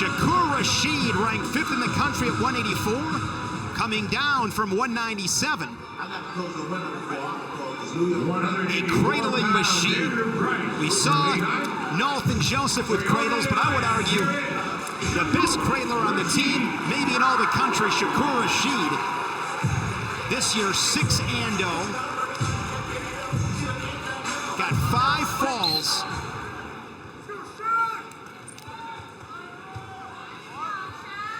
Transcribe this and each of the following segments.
Shakur Rasheed ranked 5th in the country at 184, coming down from 197. A cradling machine. We saw Nolth and Joseph with cradles, but I would argue the best cradler on the team, maybe in all the country, Shakur Rasheed. This year, 6-0. Got 5 falls.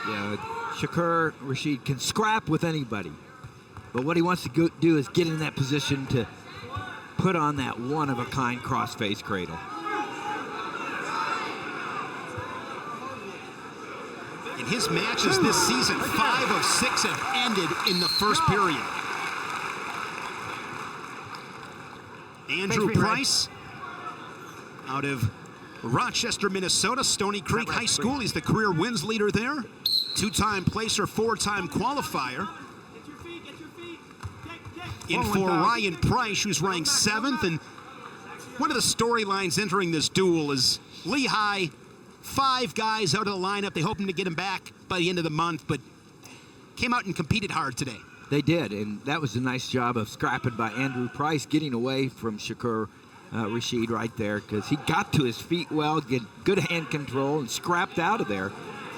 Yeah, Shakur Rasheed can scrap with anybody. But what he wants to do is get in that position to put on that one-of-a-kind cross-face cradle. In his matches this season, 5 of 6 have ended in the first period. Andrew Price out of Rochester, Minnesota, Stony Creek High School. He's the career wins leader there. 2-time placer, 4-time qualifier. In for Ryan Price, who's ranked 7th. And one of the storylines entering this duel is Lehigh, 5 guys out of the lineup. They hoping to get him back by the end of the month, but came out and competed hard today. They did, and that was a nice job of scrapping by Andrew Price, getting away from Shakur Rasheed right there, because he got to his feet well, get good hand control, and scrapped out of there.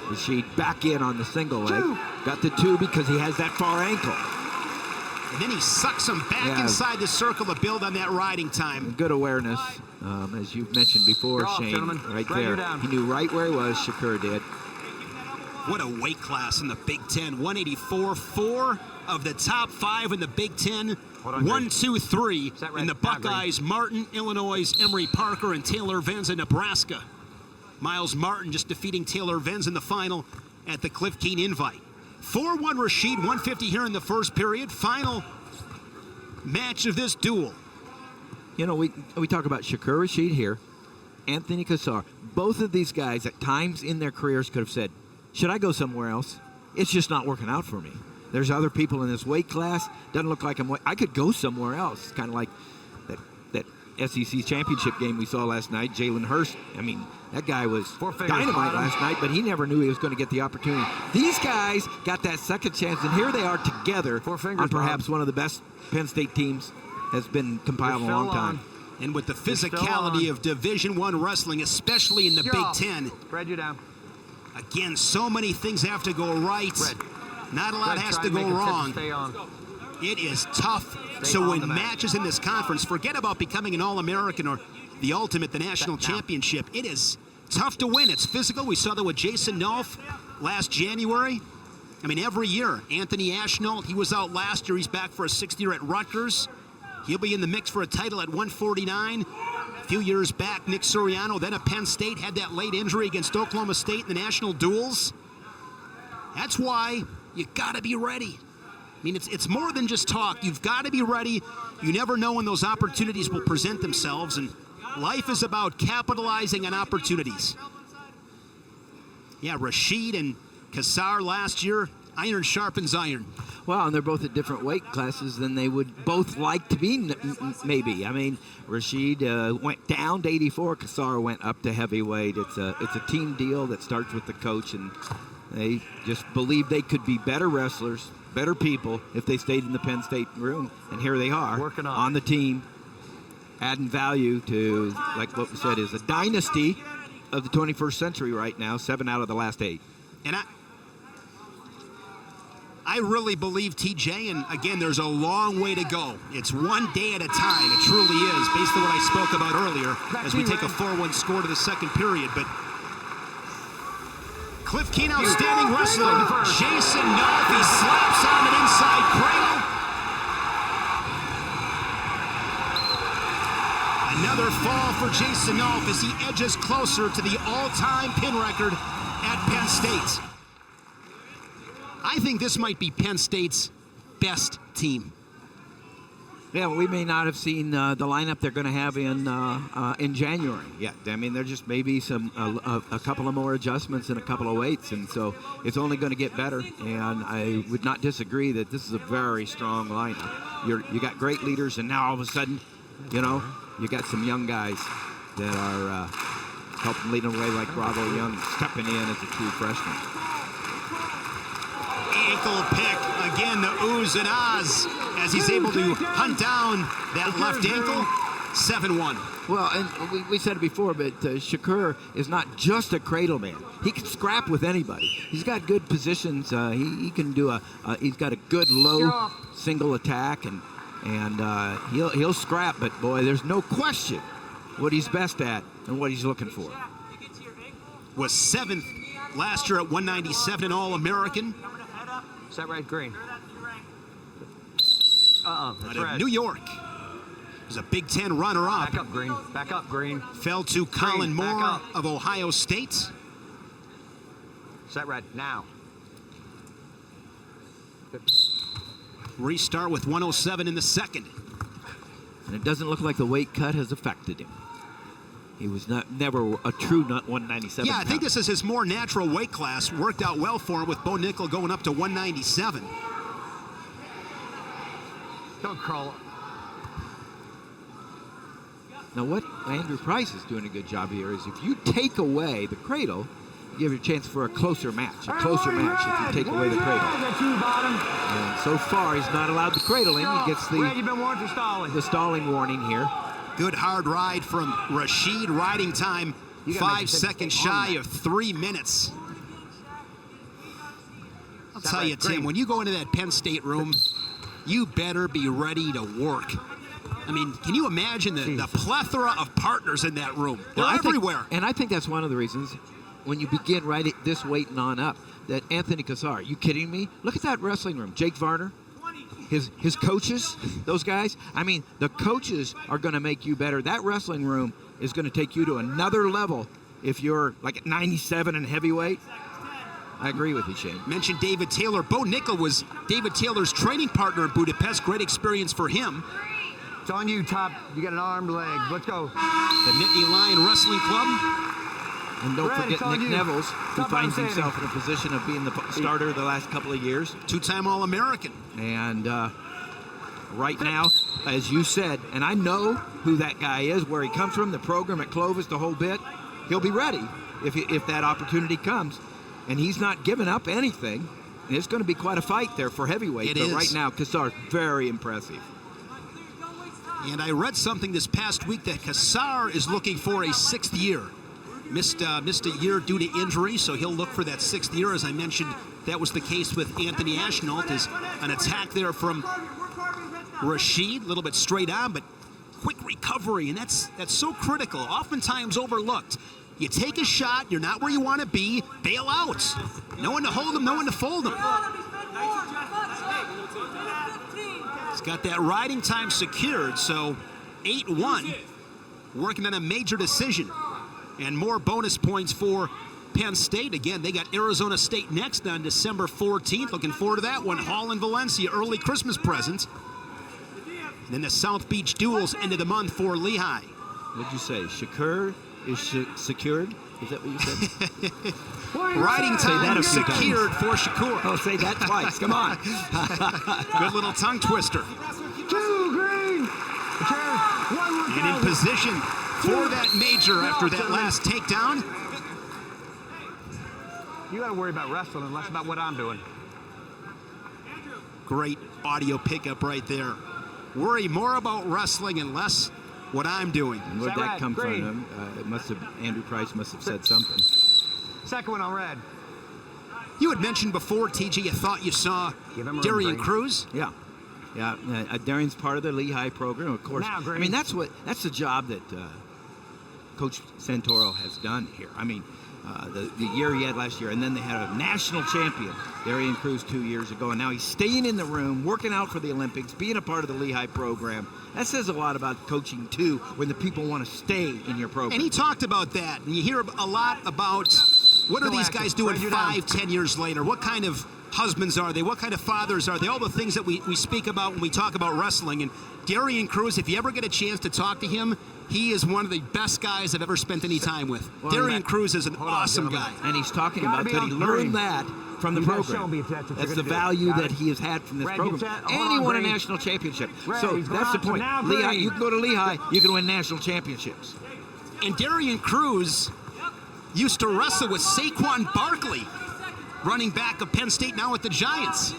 Rasheed back in on the single leg. Got the 2 because he has that far ankle. And then he sucks him back inside the circle to build on that riding time. Good awareness, as you've mentioned before, Shane, right there. He knew right where he was, Shakur did. What a weight class in the Big Ten. 184, 4 of the top 5 in the Big Ten. 1, 2, 3 in the Buckeyes, Martin, Illinois, Emory Parker, and Taylor Venza, Nebraska. Miles Martin just defeating Taylor Venza in the final at the Cliff Keen Invite. 4-1 Rasheed, 150 here in the first period. Final match of this duel. You know, we talk about Shakur Rasheed here, Anthony Cassar. Both of these guys at times in their careers could have said, should I go somewhere else? It's just not working out for me. There's other people in this weight class. Doesn't look like I could go somewhere else. Kind of like that SEC championship game we saw last night. Jalen Hurst. I mean, that guy was dynamite last night, but he never knew he was going to get the opportunity. These guys got that second chance, and here they are together on perhaps one of the best Penn State teams has been compiled in a long time. And with the physicality of Division I wrestling, especially in the Big Ten. Red, you down. Again, so many things have to go right. Not a lot has to go wrong. It is tough to win matches in this conference. Forget about becoming an All-American or the ultimate, the national championship. It is tough to win. It's physical. We saw that with Jason Nolf last January. I mean, every year. Anthony Ashnault, he was out last year. He's back for a 6th year at Rutgers. He'll be in the mix for a title at 149. A few years back, Nick Suriano, then at Penn State, had that late injury against Oklahoma State in the national duels. That's why you got to be ready. I mean, it's more than just talk. You've got to be ready. You never know when those opportunities will present themselves, and life is about capitalizing on opportunities. Yeah, Rasheed and Cassar last year, iron sharpens iron. Well, and they're both at different weight classes than they would both like to be, maybe. I mean, Rasheed went down to 84. Cassar went up to heavyweight. It's a team deal that starts with the coach, and they just believe they could be better wrestlers, better people if they stayed in the Penn State room. And here they are on the team, adding value to, like what we said, is a dynasty of the 21st century right now, 7 out of the last 8. And I really believe TJ, and again, there's a long way to go. It's one day at a time. It truly is, based on what I spoke about earlier, as we take a 4-1 score to the second period. But Cliff Keen, outstanding wrestler. Jason Nolf, he slaps on an inside cradle. Another fall for Jason Nolf as he edges closer to the all-time pin record at Penn State. I think this might be Penn State's best team. Yeah, we may not have seen the lineup they're going to have in January yet. I mean, there just may be a couple of more adjustments and a couple of weights, and so it's only going to get better. And I would not disagree that this is a very strong lineup. You got great leaders, and now all of a sudden, you know, you got some young guys that are help him lead away like Bravo Young stepping in as a true freshman. Ankle pick. Again, the oohs and ahs as he's able to hunt down that left ankle. 7-1. Well, and we said it before, but Shakur is not just a cradle man. He can scrap with anybody. He's got good positions. He can do he's got a good low single attack, and he'll scrap. But boy, there's no question what he's best at and what he's looking for. Was 7th last year at 197, an All-American. Is that right, Green? That's Out of red. New York. Was a Big Ten runner-up. Back up, Green. Back up, Green. Fell to Colin back Moore up. of Ohio State. Set red now. Restart with 107 in the second. And it doesn't look like the weight cut has affected him. He was never a true 197. Yeah, I think this is his more natural weight class. Worked out well for him with Bo Nickel going up to 197. Don't crawl. Now, what Andrew Price is doing a good job here is if you take away the cradle, you give you a chance for a closer match. A closer match if you take away the cradle. And so far, he's not allowed the cradle in. He gets the stalling warning here. Good hard ride from Rasheed. Riding time 5 seconds shy of 3 minutes. I'll tell you, Tim, when you go into that Penn State room, you better be ready to work. I mean, can you imagine the plethora of partners in that room? They're everywhere. And I think that's one of the reasons when you begin right at this weight and on up that Anthony Cassar, are you kidding me? Look at that wrestling room. Jake Varner, his coaches, those guys. I mean, the coaches are going to make you better. That wrestling room is going to take you to another level if you're like at 97 and heavyweight. I agree with you, Shane. Mentioned David Taylor. Bo Nickel was David Taylor's training partner in Budapest. Great experience for him. It's on you, Top. You got an armed leg. Let's go. The Nittany Lion Wrestling Club. And don't Red, forget Nick you. Nevels, who finds himself in a position of being the starter the last couple of years. Two-time All-American. And right now, as you said, and I know who that guy is, where he comes from, the program at Clovis, the whole bit, he'll be ready if that opportunity comes. And he's not giving up anything. And it's going to be quite a fight there for heavyweight. It is. Right now, Cassar's very impressive. And I read something this past week that Cassar is looking for a 6th year. Missed a year due to injury, so he'll look for that 6th year. As I mentioned, that was the case with Anthony Ashnault. Is an attack there from Rasheed, a little bit straight on, but quick recovery, and that's so critical, oftentimes overlooked. You take a shot, you're not where you want to be, bail out. No one to hold him, no one to fold him. He's got that riding time secured, so 8-1, working on a major decision. And more bonus points for Penn State. Again, they got Arizona State next on December 14th. Looking forward to that one. Hall and Valencia, early Christmas presents. And then the South Beach duels end of the month for Lehigh. What'd you say? Shakur is secured? Is that what you said? Riding time that secured for Shakur. Oh, say that twice. Come on. Good little tongue twister. 2 green. And in position for that major after that last takedown. You got to worry about wrestling and less about what I'm doing. Great audio pickup right there. Worry more about wrestling and less what I'm doing. And where'd that come from? It must have, Andrew Price must have said something. Second one on red. You had mentioned before, TJ, you thought you saw Darian Cruz. Yeah. Darian's part of the Lehigh program, of course. Now, I mean, that's the job that Coach Santoro has done here. I mean, the year he had last year, and then they had a national champion, Darian Cruz, 2 years ago, and now he's staying in the room, working out for the Olympics, being a part of the Lehigh program. That says a lot about coaching, too, when the people want to stay in your program. And he talked about that, and you hear a lot about what are these guys doing 5-10 years later? What kind of husbands are they? What kind of fathers are they? All the things that we speak about when we talk about wrestling. And Darian Cruz, if you ever get a chance to talk to him, he is one of the best guys I've ever spent any time with. Darian Cruz is an awesome guy. And he's talking about that he learned that from the program. That's the value that he has had from this program. And he won a national championship. So that's the point. Lehigh, you can go to Lehigh, you can win national championships. And Darian Cruz Used to wrestle with Saquon Barkley, running back of Penn State, now with the Giants.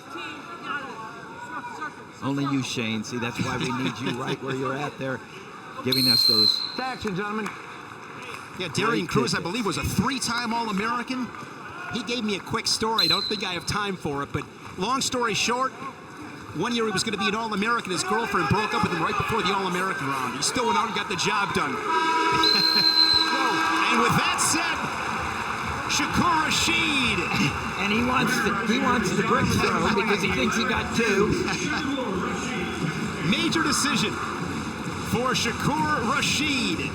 Only you, Shane. See, that's why we need you right where you're at there, giving us those. Action, gentlemen. Yeah, Darian Cruz, I believe, was a 3-time All-American. He gave me a quick story. I don't think I have time for it, but long story short, one year he was going to be an All-American. His girlfriend broke up with him right before the All-American round. He still went out and got the job done. And with that said, Shakur Rasheed. And he wants the brick throw because he thinks he got 2. Major decision for Shakur Rasheed.